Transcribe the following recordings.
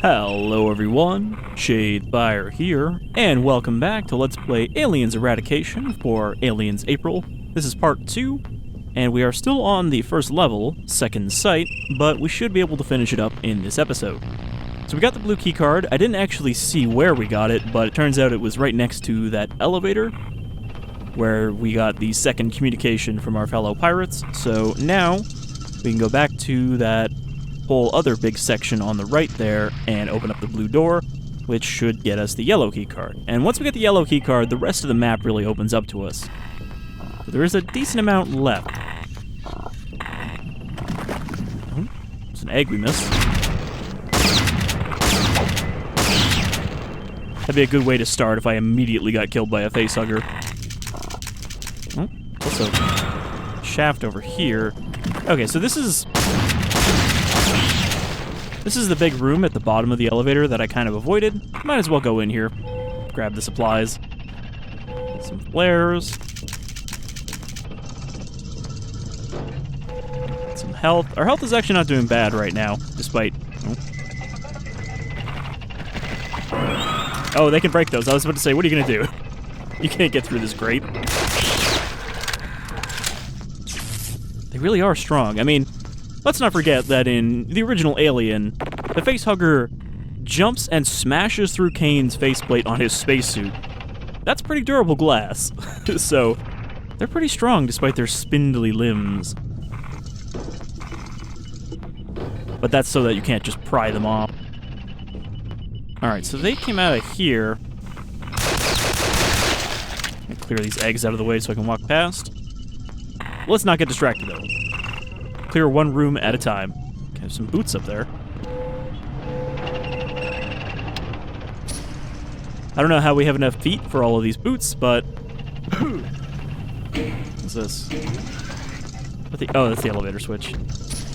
Hello everyone, Shadefire here, and welcome back to Let's Play Aliens Eradication for Aliens April. This is part 2, and we are still on the first level, Second Sight, but we should be able to finish it up in this episode. So we got the blue keycard. I didn't actually see where we got it, but it turns out it was right next to that elevator, where we got the second communication from our fellow pirates. So now, we can go back to that whole other big section on the right there and open up the blue door, which should get us the yellow keycard. And once we get the yellow keycard, the rest of the map really opens up to us. So there is a decent amount left. Oh, it's an egg we missed. That'd be a good way to start if I immediately got killed by a facehugger. Oh, also a shaft over here. Okay, so this is the big room at the bottom of the elevator that I kind of avoided. Might as well go in here, grab the supplies, some flares, some health. Our health is actually not doing bad right now, despite... Oh, they can break those. I was about to say, what are you going to do? You can't get through this grate. They really are strong. I mean, let's not forget that in the original Alien, the facehugger jumps and smashes through Kane's faceplate on his spacesuit. That's pretty durable glass. So, they're pretty strong despite their spindly limbs. But that's so that you can't just pry them off. Alright, so they came out of here. Let me clear these eggs out of the way so I can walk past. Let's not get distracted, though. Clear one room at a time. Okay, there's some boots up there. I don't know how we have enough feet for all of these boots, but... What's this? Oh, that's the elevator switch. I'm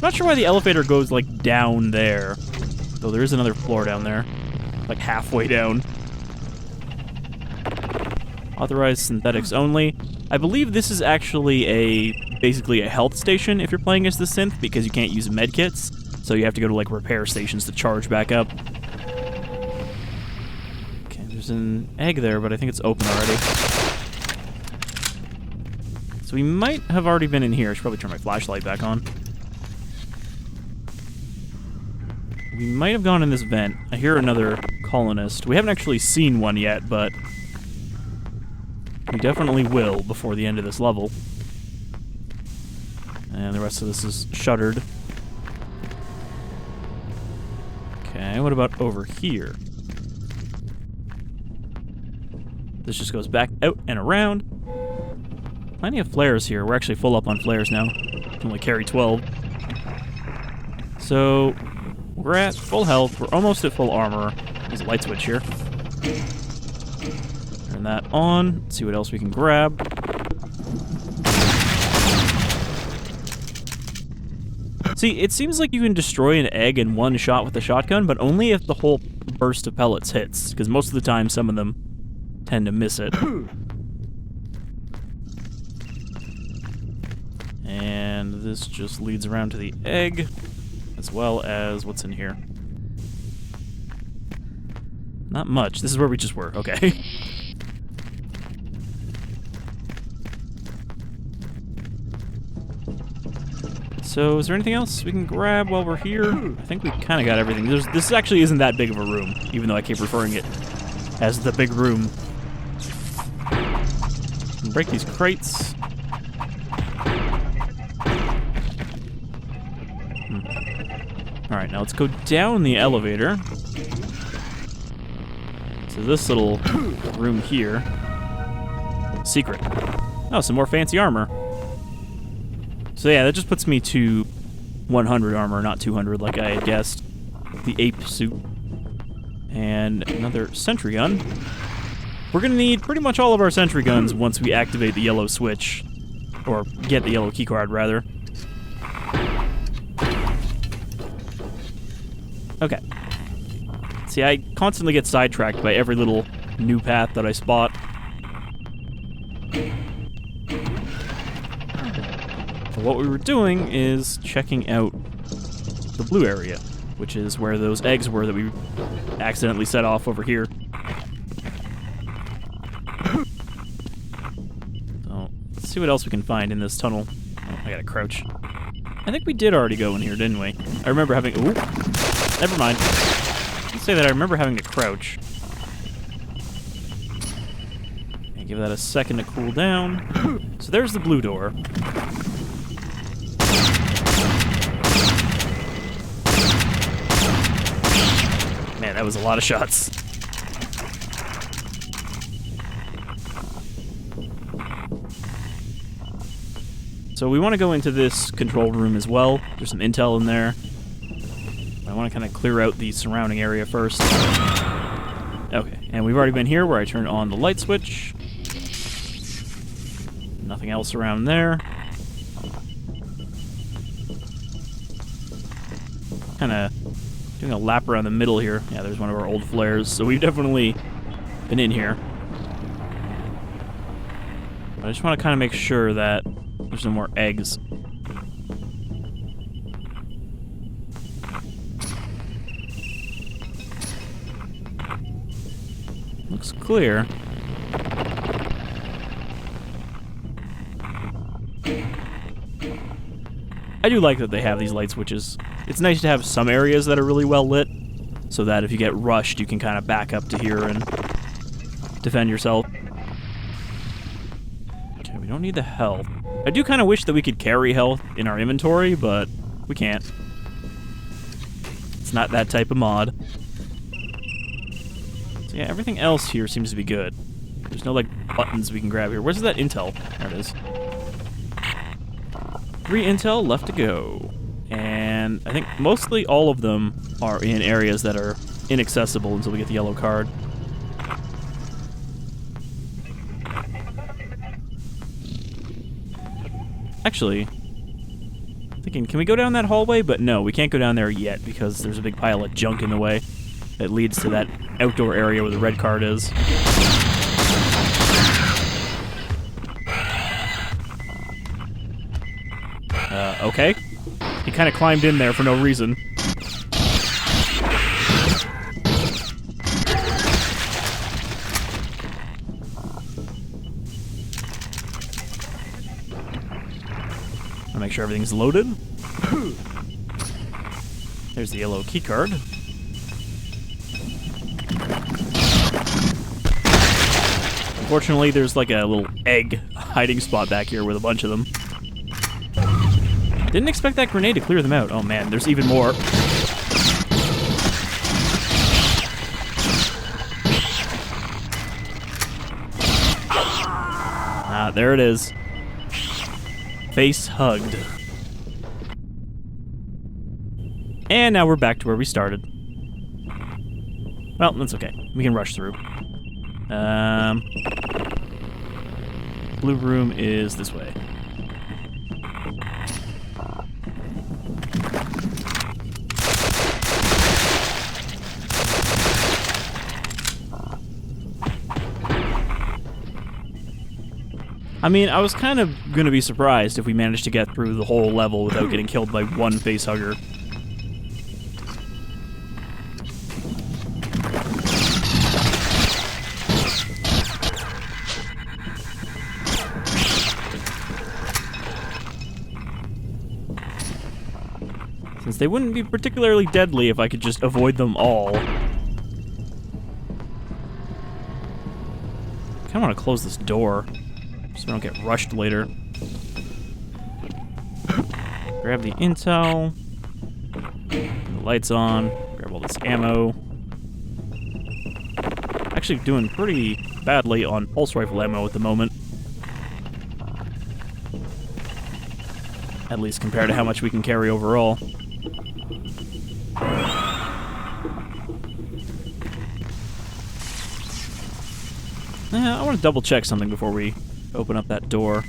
not sure why the elevator goes, like, down there. Though there is another floor down there. Like, halfway down. Authorized synthetics only. I believe this is actually basically a health station if you're playing as the synth, because you can't use medkits, so you have to go to like repair stations to charge back up. Okay, there's an egg there, but I think it's open already. So we might have already been in here. I should probably turn my flashlight back on. We might have gone in this vent. I hear another colonist. We haven't actually seen one yet, but we definitely will before the end of this level. And the rest of this is shuttered. Okay, what about over here? This just goes back out and around. Plenty of flares here. We're actually full up on flares now. Can only carry 12. So, we're at full health. We're almost at full armor. There's a light switch here. Turn that on. Let's see what else we can grab. See, it seems like you can destroy an egg in one shot with a shotgun, but only if the whole burst of pellets hits, because most of the time some of them tend to miss it. And this just leads around to the egg, as well as what's in here. Not much. This is where we just were. Okay. So, is there anything else we can grab while we're here? I think we kind of got everything. This actually isn't that big of a room, even though I keep referring it as the big room. Break these crates. Alright, now let's go down the elevator to this little room here. Secret. Oh, some more fancy armor. So yeah, that just puts me to 100 armor, not 200 like I had guessed. The ape suit. And another sentry gun. We're going to need pretty much all of our sentry guns once we activate the yellow switch. Or get the yellow keycard, rather. Okay. See, I constantly get sidetracked by every little new path that I spot. What we were doing is checking out the blue area, which is where those eggs were that we accidentally set off over here. So, let's see what else we can find in this tunnel. Oh, I gotta crouch. I think we did already go in here, didn't we? I remember having... Ooh, never mind. Let's say that I remember having to crouch. And give that a second to cool down. So there's the blue door. Man, that was a lot of shots. So we want to go into this control room as well. There's some intel in there. I want to kind of clear out the surrounding area first. Okay, and we've already been here where I turned on the light switch. Nothing else around there. Kind of doing a lap around the middle here. Yeah, there's one of our old flares. So we've definitely been in here. But I just want to kind of make sure that there's no more eggs. Looks clear. I do like that they have these light switches. It's nice to have some areas that are really well lit, so that if you get rushed, you can kind of back up to here and defend yourself. Okay, we don't need the health. I do kind of wish that we could carry health in our inventory, but we can't. It's not that type of mod. So yeah, everything else here seems to be good. There's no, like, buttons we can grab here. Where's that intel? There it is. 3 intel left to go. And I think mostly all of them are in areas that are inaccessible until we get the yellow card. Actually, thinking, can we go down that hallway? But no, we can't go down there yet because there's a big pile of junk in the way that leads to that outdoor area where the red card is. Okay. He kind of climbed in there for no reason. I'll make sure everything's loaded. There's the yellow keycard. Unfortunately, there's like a little egg hiding spot back here with a bunch of them. Didn't expect that grenade to clear them out. Oh man, there's even more. Ah, there it is. Face hugged. And now we're back to where we started. Well, that's okay. We can rush through. Blue room is this way. I mean, I was kind of going to be surprised if we managed to get through the whole level without getting killed by one facehugger. Since they wouldn't be particularly deadly if I could just avoid them all. I kind of want to close this door, so we don't get rushed later. Grab the intel. The lights on. Grab all this ammo. Actually doing pretty badly on pulse rifle ammo at the moment. At least compared to how much we can carry overall. I want to double check something before we open up that door.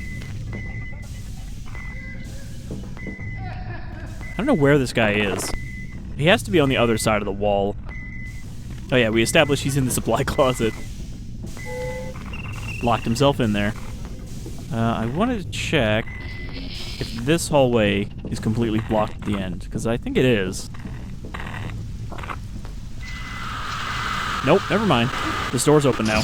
I don't know where this guy is. He has to be on the other side of the wall. Oh yeah, we established he's in the supply closet. Locked himself in there. I wanted to check if this hallway is completely blocked at the end, because I think it is. Nope, never mind. This door's open now.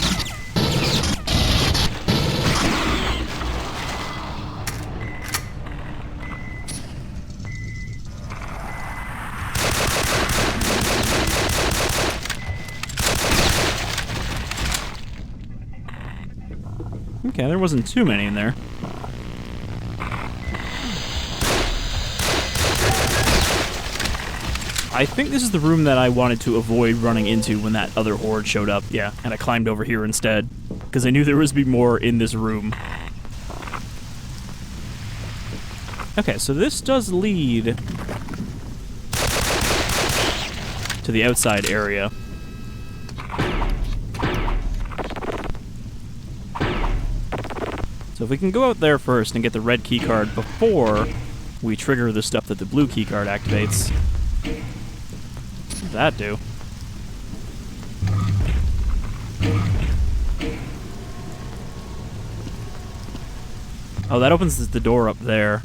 Okay, there wasn't too many in there. I think this is the room that I wanted to avoid running into when that other horde showed up. Yeah, and I climbed over here instead, because I knew there was be more in this room. Okay, so this does lead to the outside area. So if we can go out there first and get the red keycard before we trigger the stuff that the blue keycard activates. What does that do? Oh, that opens the door up there.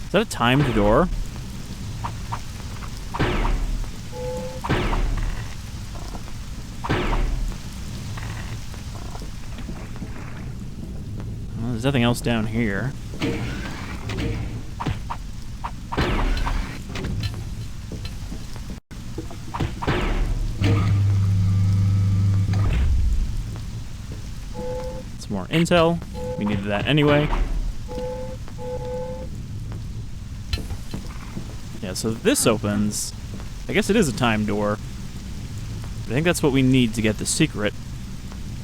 Is that a timed door? Well, there's nothing else down here. Some more intel. We needed that anyway. Yeah, so this opens. I guess it is a time door. I think that's what we need to get the secret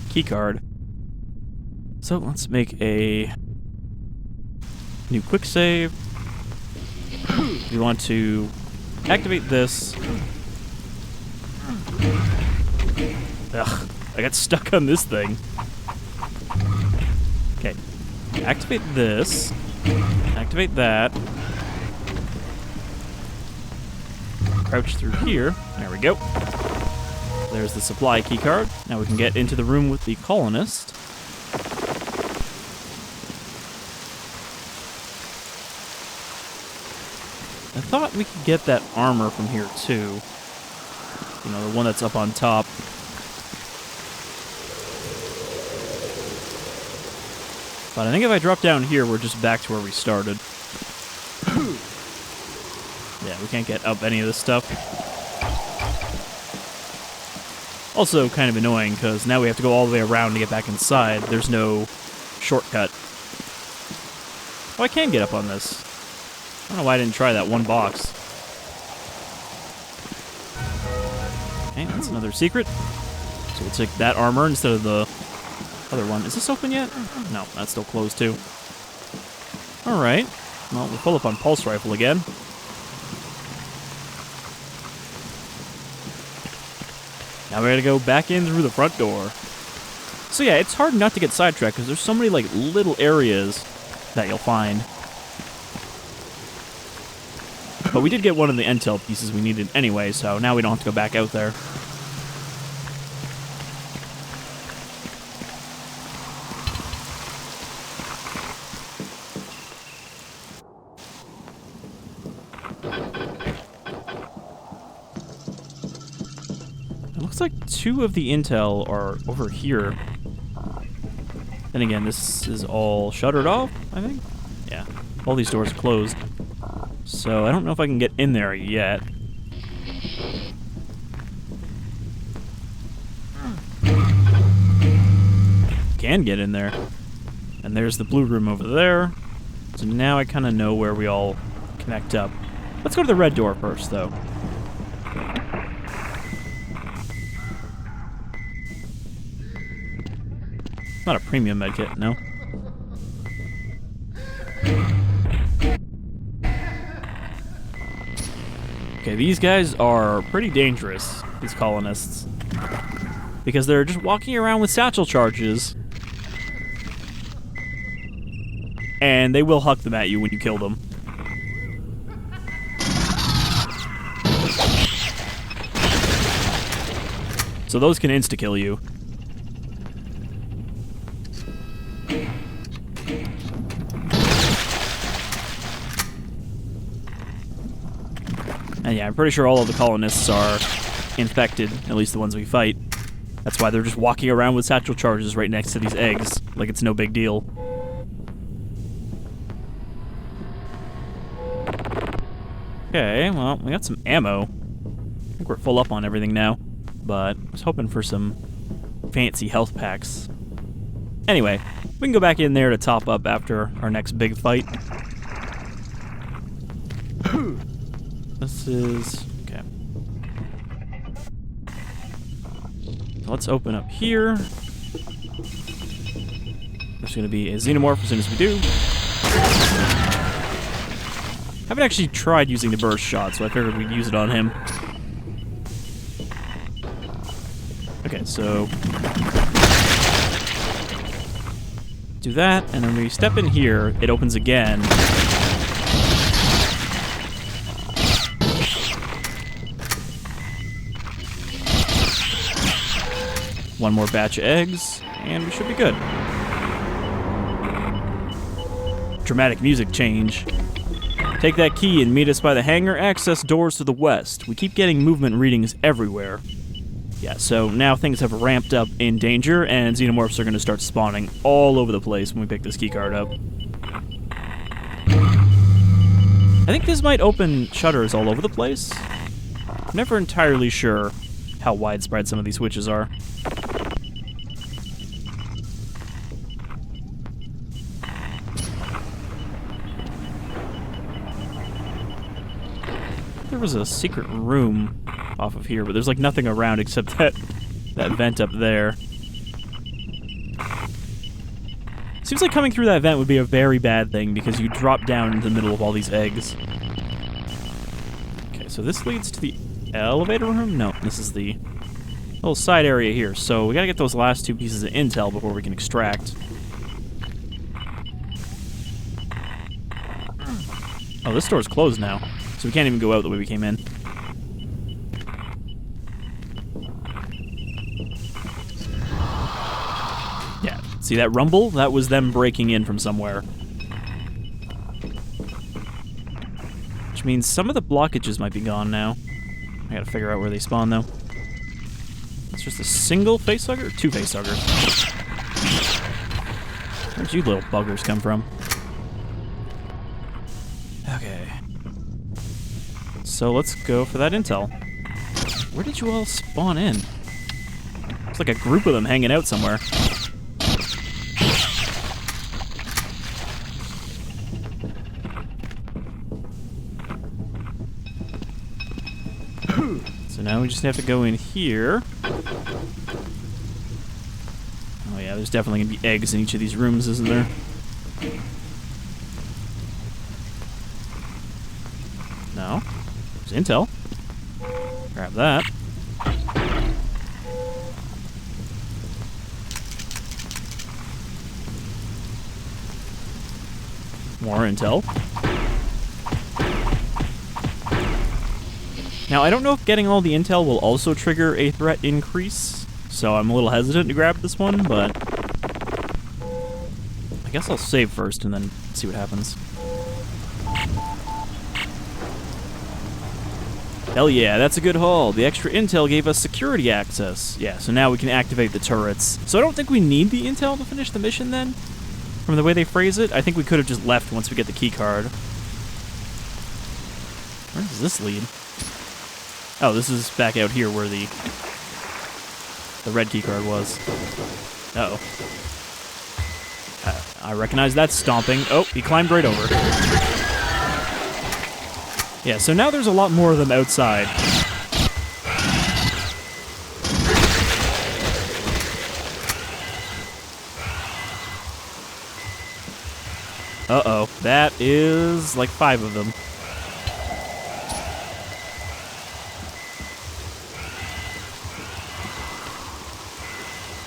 keycard. So let's make a new quick save. We want to activate this. Ugh, I got stuck on this thing. Okay, activate this. Activate that. Crouch through here. There we go. There's the supply keycard. Now we can get into the room with the colonist. I thought we could get that armor from here too. You know, the one that's up on top. But I think if I drop down here, we're just back to where we started. Yeah, we can't get up any of this stuff. Also kind of annoying, because now we have to go all the way around to get back inside. There's no shortcut. Oh, I can get up on this. I don't know why I didn't try that one box. Okay, that's another secret. So we'll take that armor instead of the other one. Is this open yet? No, that's still closed too. Alright. Well, we'll pull up on pulse rifle again. Now we gotta go back in through the front door. So yeah, it's hard not to get sidetracked because there's so many like little areas that you'll find. But we did get one of the intel pieces we needed anyway, so now we don't have to go back out there. It looks like two of the intel are over here. Then again, this is all shuttered off, I think? Yeah, all these doors are closed. So I don't know if I can get in there yet. Can get in there. And there's the blue room over there. So now I kind of know where we all connect up. Let's go to the red door first, though. Not a premium medkit, no. Okay, these guys are pretty dangerous, these colonists. Because they're just walking around with satchel charges. And they will huck them at you when you kill them. So those can insta-kill you. And yeah, I'm pretty sure all of the colonists are infected, at least the ones we fight. That's why they're just walking around with satchel charges right next to these eggs, like it's no big deal. Okay, well, we got some ammo. I think we're full up on everything now, but I was hoping for some fancy health packs. Anyway, we can go back in there to top up after our next big fight. This is... okay. So let's open up here. There's going to be a Xenomorph as soon as we do. I haven't actually tried using the burst shot, so I figured we'd use it on him. Okay, so... do that, and then when we step in here, it opens again. One more batch of eggs, and we should be good. Dramatic music change. Take that key and meet us by the hangar access doors to the west. We keep getting movement readings everywhere. Yeah, so now things have ramped up in danger, and Xenomorphs are going to start spawning all over the place when we pick this keycard up. I think this might open shutters all over the place. I'm never entirely sure how widespread some of these switches are. There was a secret room off of here, but there's like nothing around except that vent up there. Seems like coming through that vent would be a very bad thing because you drop down into the middle of all these eggs. Okay, so this leads to the elevator room? No, this is the little side area here. So we gotta get those last two pieces of intel before we can extract. Oh, this door's closed now, so we can't even go out the way we came in. Yeah, see that rumble? That was them breaking in from somewhere. Which means some of the blockages might be gone now. I gotta figure out where they spawn, though. It's just a single facehugger? Or two facehuggers? Where'd you little buggers come from? Okay. So let's go for that intel. Where did you all spawn in? It's like a group of them hanging out somewhere. So now we just have to go in here. Oh yeah, there's definitely gonna be eggs in each of these rooms, isn't there? No. There's intel. Grab that. More intel. Now, I don't know if getting all the intel will also trigger a threat increase, so I'm a little hesitant to grab this one, but I guess I'll save first and then see what happens. Hell yeah, that's a good haul. The extra intel gave us security access. Yeah, so now we can activate the turrets. So I don't think we need the intel to finish the mission then. From the way they phrase it, I think we could have just left once we get the keycard. Where does this lead? Oh, this is back out here where the red keycard was. Uh-oh. I recognize that stomping. Oh, he climbed right over. Yeah, so now there's a lot more of them outside. Uh-oh, that is like 5 of them.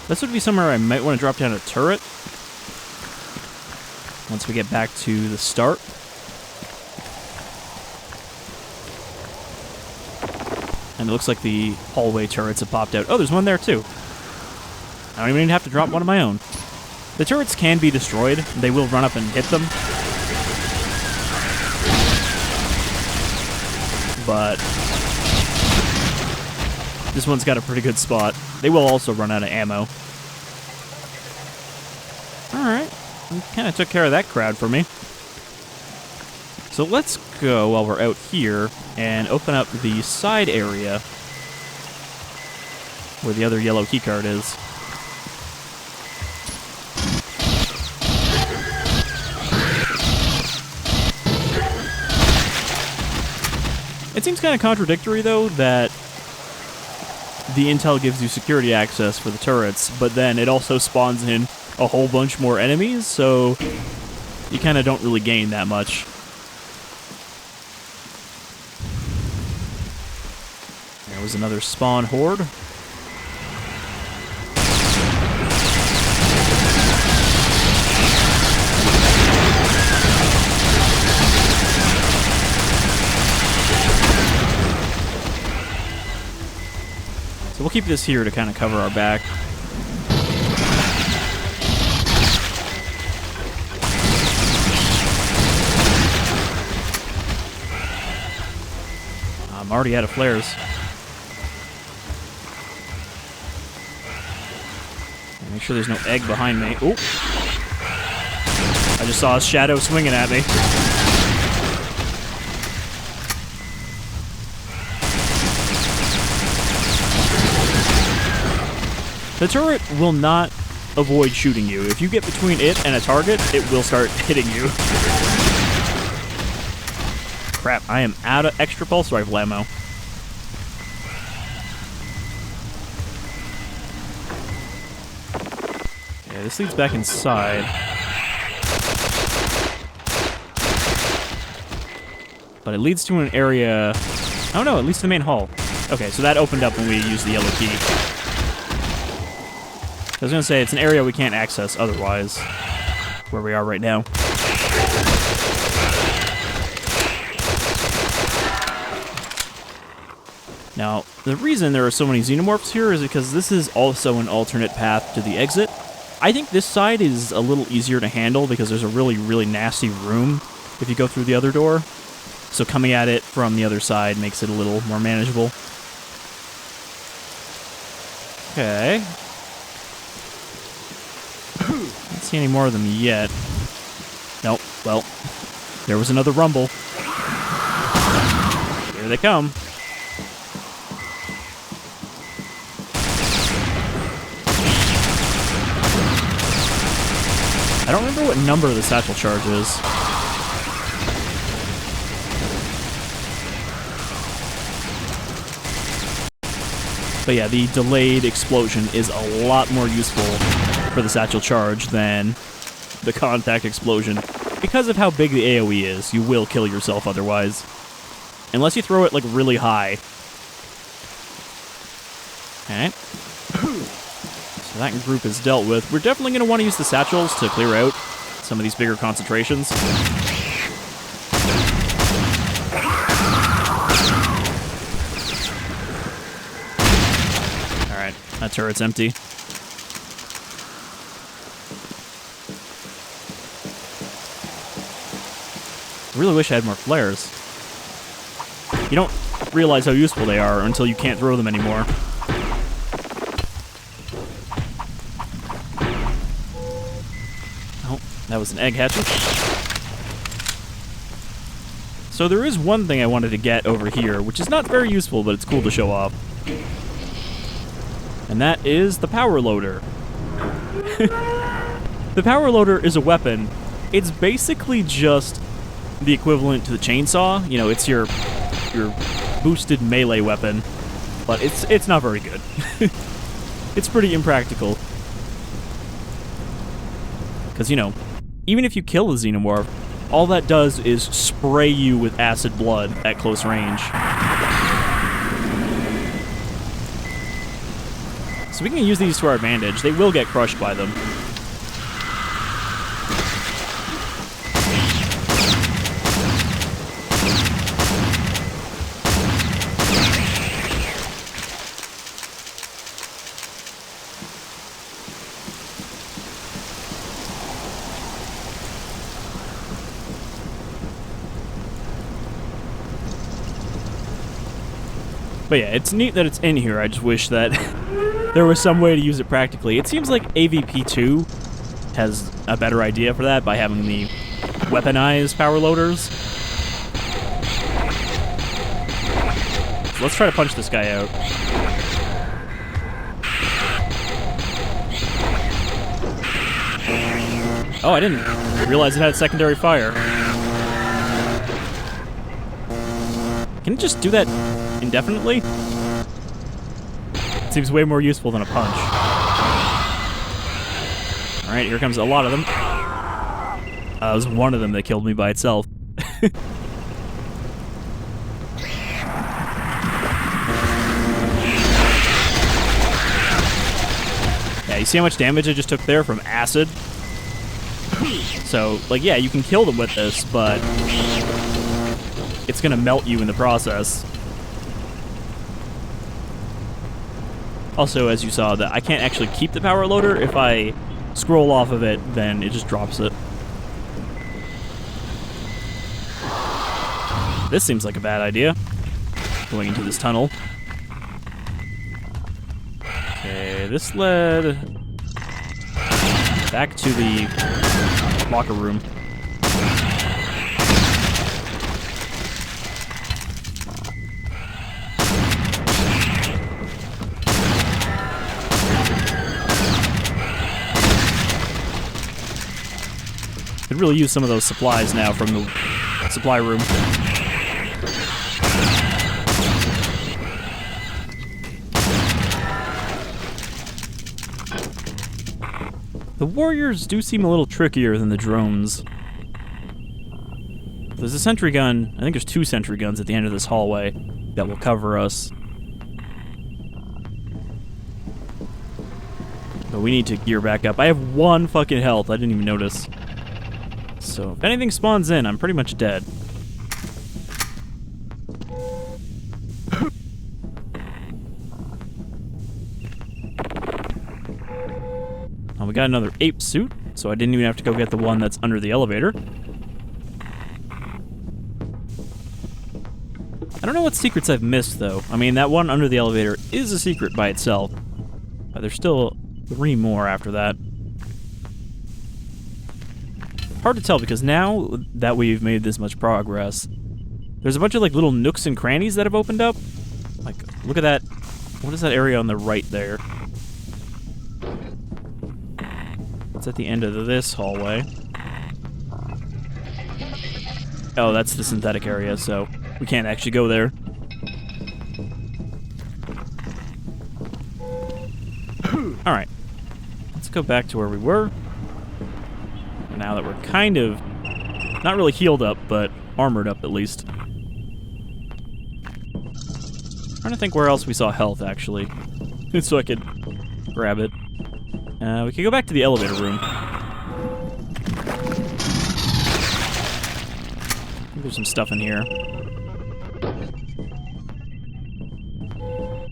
This would be somewhere I might want to drop down a turret once we get back to the start. And it looks like the hallway turrets have popped out. Oh, there's one there too. I don't even have to drop one of my own. The turrets can be destroyed. They will run up and hit them. But This one's got a pretty good spot. They will also run out of ammo. Alright. Kind of took care of that crowd for me. So let's go while we're out here and open up the side area where the other yellow keycard is. It seems kind of contradictory, though, that the intel gives you security access for the turrets, but then it also spawns in a whole bunch more enemies, so you kind of don't really gain that much. There was another spawn horde. So we'll keep this here to kind of cover our back. I'm already out of flares. Make sure there's no egg behind me. Oop! I just saw a shadow swinging at me. The turret will not avoid shooting you. If you get between it and a target, it will start hitting you. Crap, I am out of extra pulse rifle ammo. Okay, this leads back inside. But it leads to an area... Oh no, it leads to the main hall. Okay, so that opened up when we used the yellow key. I was going to say, it's an area we can't access otherwise, where we are right now. Now, the reason there are so many Xenomorphs here is because this is also an alternate path to the exit. I think this side is a little easier to handle because there's a really, really nasty room if you go through the other door. So coming at it from the other side makes it a little more manageable. Okay. Don't see any more of them yet. Nope. Well, there was another rumble. Here they come. I don't remember what number the satchel charge is. But yeah, the delayed explosion is a lot more useful for the satchel charge than the contact explosion. Because of how big the AoE is, you will kill yourself otherwise. Unless you throw it, like, really high. Okay. So that group is dealt with. We're definitely going to want to use the satchels to clear out some of these bigger concentrations. Alright, that turret's empty. I really wish I had more flares. You don't realize how useful they are until you can't throw them anymore. Oh, that was an egg hatchet. So there is one thing I wanted to get over here, which is not very useful, but it's cool to show off. And that is the power loader. The power loader is a weapon. It's basically just the equivalent to the chainsaw. You know, it's your boosted melee weapon, but it's not very good. It's pretty impractical. Because, you know, even if you kill a Xenomorph, all that does is spray you with acid blood at close range. So we can use these to our advantage. They will get crushed by them. But yeah, it's neat that it's in here. I just wish that there was some way to use it practically. It seems like Ep.2 has a better idea for that by having the weaponized power loaders. So let's try to punch this guy out. Oh, I didn't realize it had secondary fire. Can it just do that indefinitely? It seems way more useful than a punch. Alright, here comes a lot of them. It was one of them that killed me by itself. Yeah, you see how much damage I just took there from acid? So, like, yeah, you can kill them with this, but it's gonna melt you in the process. Also, as you saw, that I can't actually keep the power loader. If I scroll off of it, then it just drops it. This seems like a bad idea. Going into this tunnel. Okay, this led back to the locker room. Could really use some of those supplies now from the supply room. The warriors do seem a little trickier than the drones. There's a sentry gun. I think there's 2 sentry guns at the end of this hallway that will cover us. But we need to gear back up. I have 1 fucking health. I didn't even notice. So if anything spawns in, I'm pretty much dead. We got another ape suit, so I didn't even have to go get the one that's under the elevator. I don't know what secrets I've missed, though. I mean, that one under the elevator is a secret by itself, but there's still 3 more after that. Hard to tell, because now that we've made this much progress, there's a bunch of, like, little nooks and crannies that have opened up. Like, look at that. What is that area on the right there? It's at the end of this hallway. Oh, that's the synthetic area, so we can't actually go there. Alright. Let's go back to where we were. Now that we're kind of not really healed up, but armored up at least. Trying to think where else we saw health, actually. So I could grab it. We could go back to the elevator room. There's some stuff in here.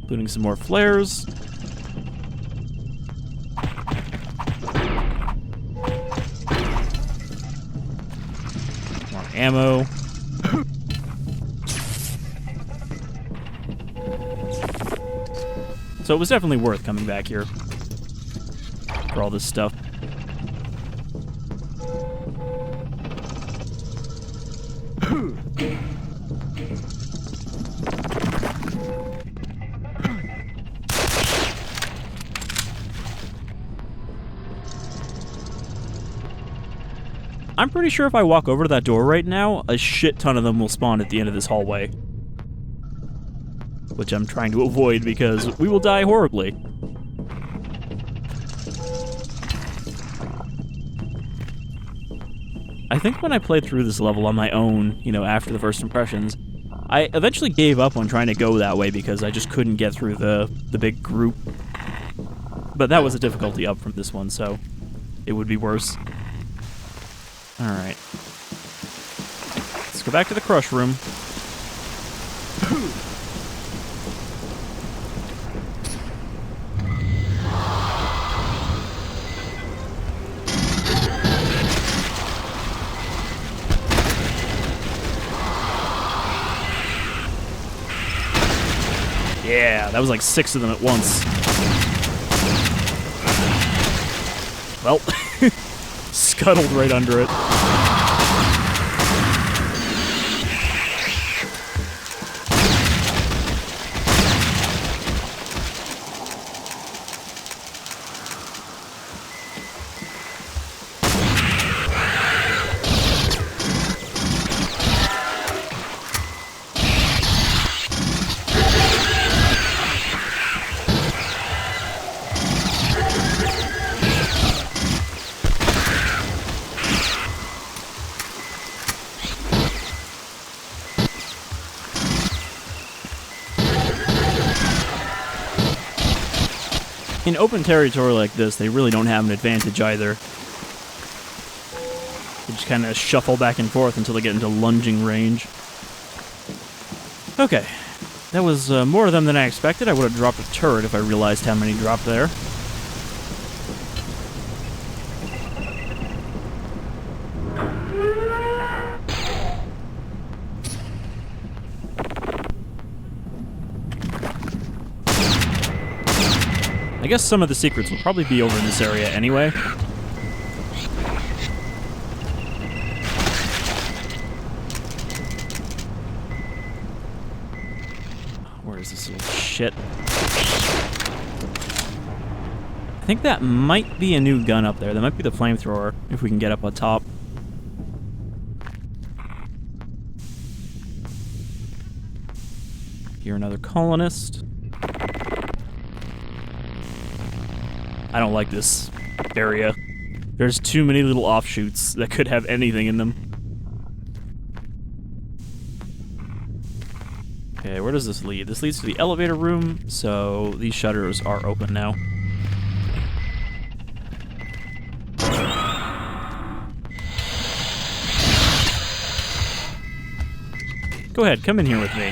Including some more flares. More ammo. So it was definitely worth coming back here for all this stuff. I'm pretty sure if I walk over to that door right now, a shit ton of them will spawn at the end of this hallway. Which I'm trying to avoid because we will die horribly. I think when I played through this level on my own, you know, after the first impressions, I eventually gave up on trying to go that way because I just couldn't get through the big group. But that was a difficulty up from this one, so it would be worse. Alright. Let's go back to the crush room. that was like 6 of them at once. Well, scuttled right under it. In open territory like this, they really don't have an advantage either. They just kind of shuffle back and forth until they get into lunging range. Okay, that was more of them than I expected. I would have dropped a turret if I realized how many dropped there. I guess some of the secrets will probably be over in this area anyway. Where is this little shit? I think that might be a new gun up there. That might be the flamethrower, if we can get up on top. Here, another colonist. I don't like this area. There's too many little offshoots that could have anything in them. Okay, where does this lead? This leads to the elevator room, so these shutters are open now. Go ahead, come in here with me.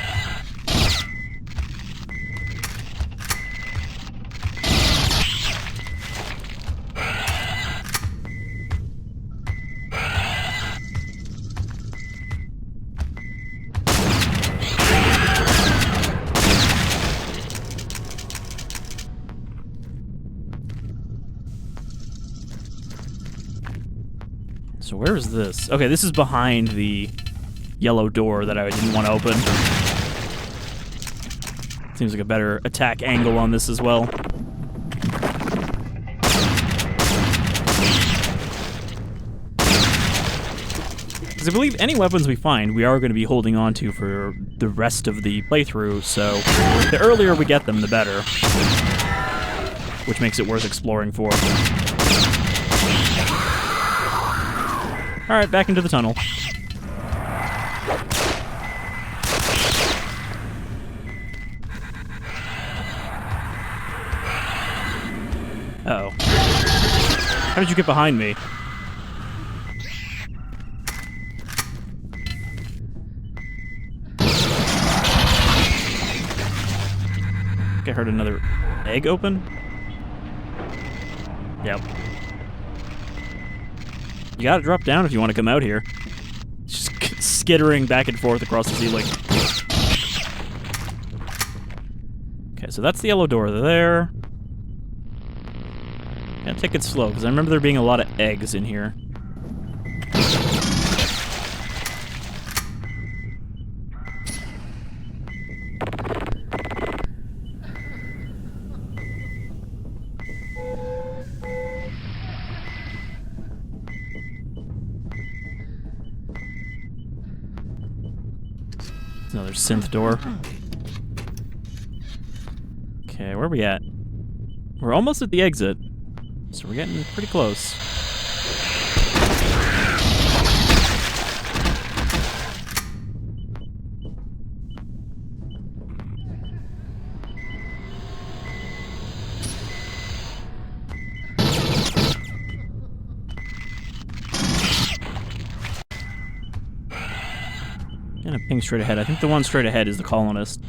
So where is this? Okay, this is behind the yellow door that I didn't want to open. Seems like a better attack angle on this as well. Because I believe any weapons we find, we are going to be holding on to for the rest of the playthrough, so the earlier we get them, the better. Which makes it worth exploring for. Alright, back into the tunnel. Uh-oh. How did you get behind me? I heard another egg open? Yep. You gotta drop down if you want to come out here. It's just skittering back and forth across the ceiling. Okay, so that's the yellow door there. Gotta take it slow, because I remember there being a lot of eggs in here. Another synth door. Okay, where are we at? We're almost at the exit, so we're getting pretty close. And a ping straight ahead. I think the one straight ahead is the colonist.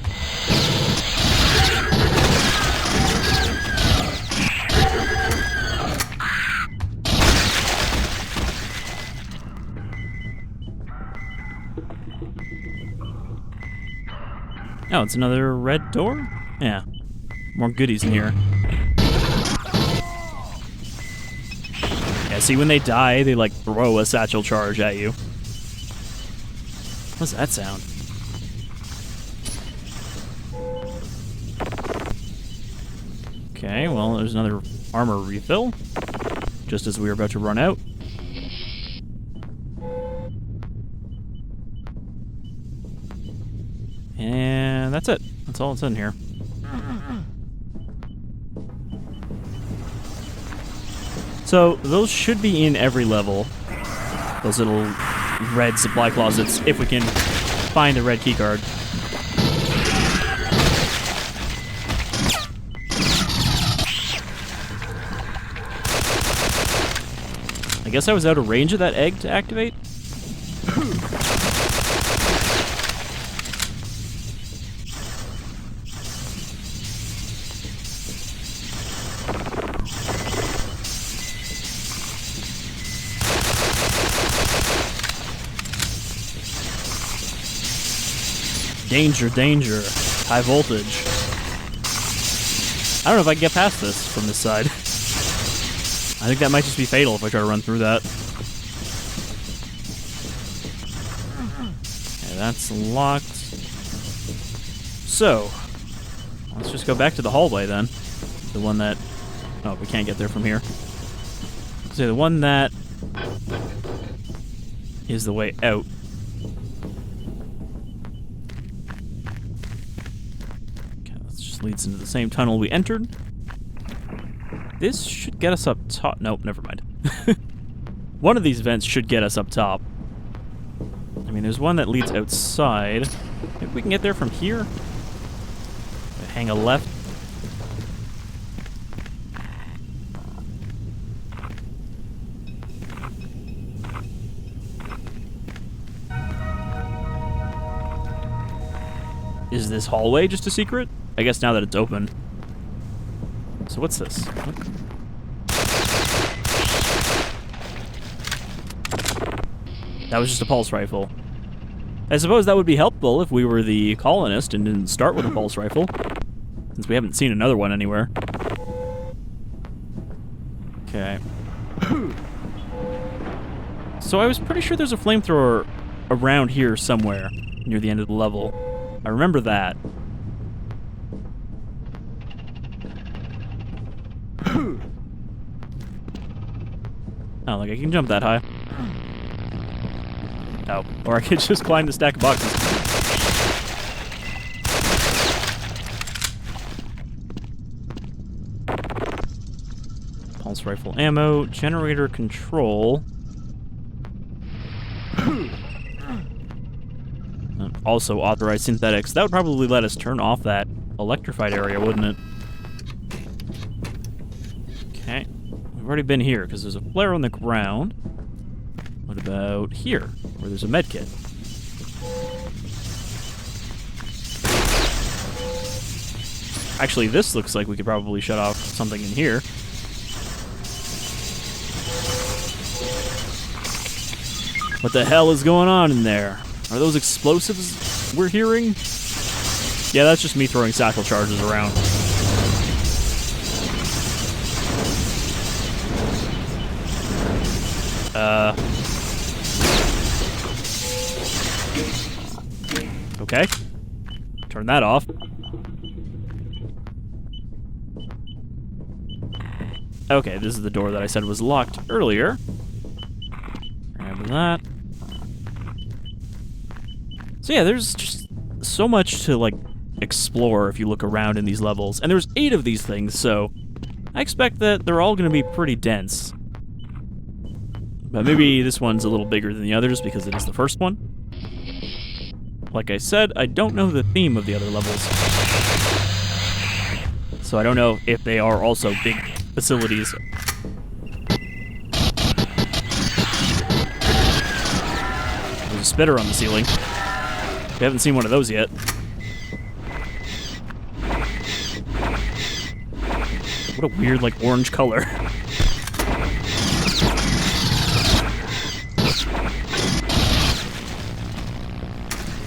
Oh, it's another red door? Yeah. more goodies in here. Yeah, see, when they die, they, like, throw a satchel charge at you. What's that sound? Okay, well, there's another armor refill. Just as we were about to run out. And that's it. That's all that's in here. So, those should be in every level. Those little red supply closets, if we can find the red keycard. I guess I was out of range of that egg to activate? Danger, danger. High voltage. I don't know if I can get past this from this side. I think that might just be fatal if I try to run through that. Okay, that's locked. So, let's just go back to the hallway then. The one that... Oh, we can't get there from here. So the one that is the way out. Leads into the same tunnel we entered. This should get us up top. Nope, never mind. One of these vents should get us up top. I mean, there's one that leads outside. Maybe we can get there from here. Hang a left. Is this hallway just a secret? I guess now that it's open. So what's this? That was just a pulse rifle. I suppose that would be helpful if we were the colonist and didn't start with a pulse rifle, since we haven't seen another one anywhere. Okay. So I was pretty sure there's a flamethrower around here somewhere, near the end of the level. I remember that. Oh, like I can jump that high. Oh, or I could just climb the stack of boxes. Pulse rifle ammo, generator control. Also authorized synthetics. That would probably let us turn off that electrified area, wouldn't it? Okay. We've already been here, because there's a flare on the ground. What about here, where there's a med kit? Actually, this looks like we could probably shut off something in here. What the hell is going on in there? Are those explosives we're hearing? Yeah, that's just me throwing satchel charges around. Okay. Turn that off. Okay, this is the door that I said was locked earlier. Grab that. So yeah, there's just so much to, like, explore if you look around in these levels. And there's 8 of these things, so I expect that they're all going to be pretty dense. But maybe this one's a little bigger than the others because it is the first one. Like I said, I don't know the theme of the other levels. So I don't know if they are also big facilities. There's a spitter on the ceiling. We haven't seen one of those yet. What a weird, like, orange color.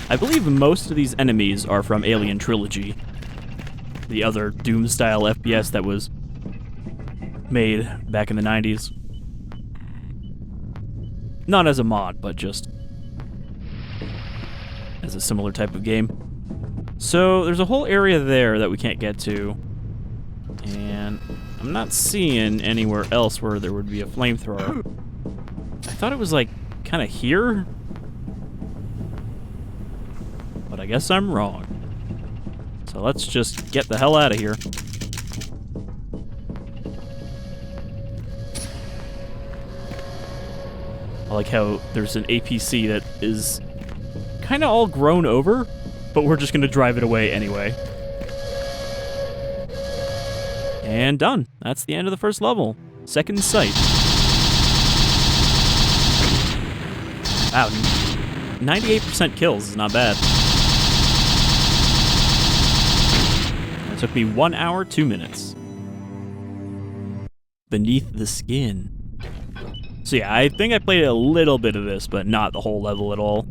I believe most of these enemies are from Alien Trilogy. the other Doom-style FPS that was made back in the 90s. Not as a mod, but just as a similar type of game. So there's a whole area there that we can't get to, and I'm not seeing anywhere else where there would be a flamethrower. I thought it was like kind of here, but I guess I'm wrong. So let's just get the hell out of here. I like how there's an APC that is kind of all grown over, but we're just going to drive it away anyway. And done. That's the end of the first level. Second sight. Wow, 98% kills is not bad. It took me 1 hour, 2 minutes. Beneath the Skin. So yeah, I think I played a little bit of this, but not the whole level at all.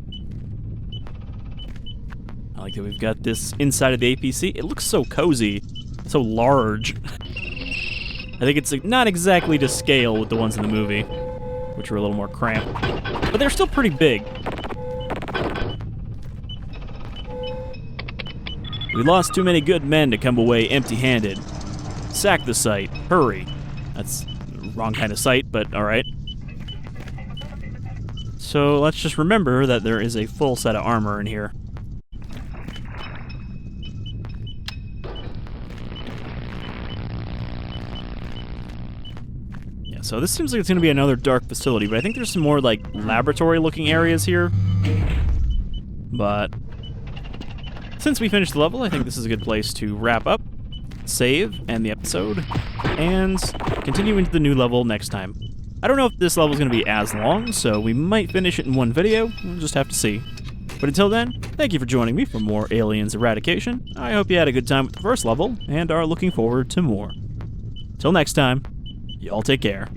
I like that we've got this inside of the APC. It looks so cozy, so large. I think it's not exactly to scale with the ones in the movie, which are a little more cramped. But they're still pretty big. We lost too many good men to come away empty-handed. Sack the site. Hurry. That's the wrong kind of site, but alright. So let's just remember that there is a full set of armor in here. Yeah, so this seems like it's going to be another dark facility, but I think there's some more, like, laboratory-looking areas here. But since we finished the level, I think this is a good place to wrap up, save, end the episode, and continue into the new level next time. I don't know if this level is going to be as long, so we might finish it in one video. We'll just have to see. But until then, thank you for joining me for more Aliens Eradication. I hope you had a good time with the first level, and are looking forward to more. Till next time, y'all take care.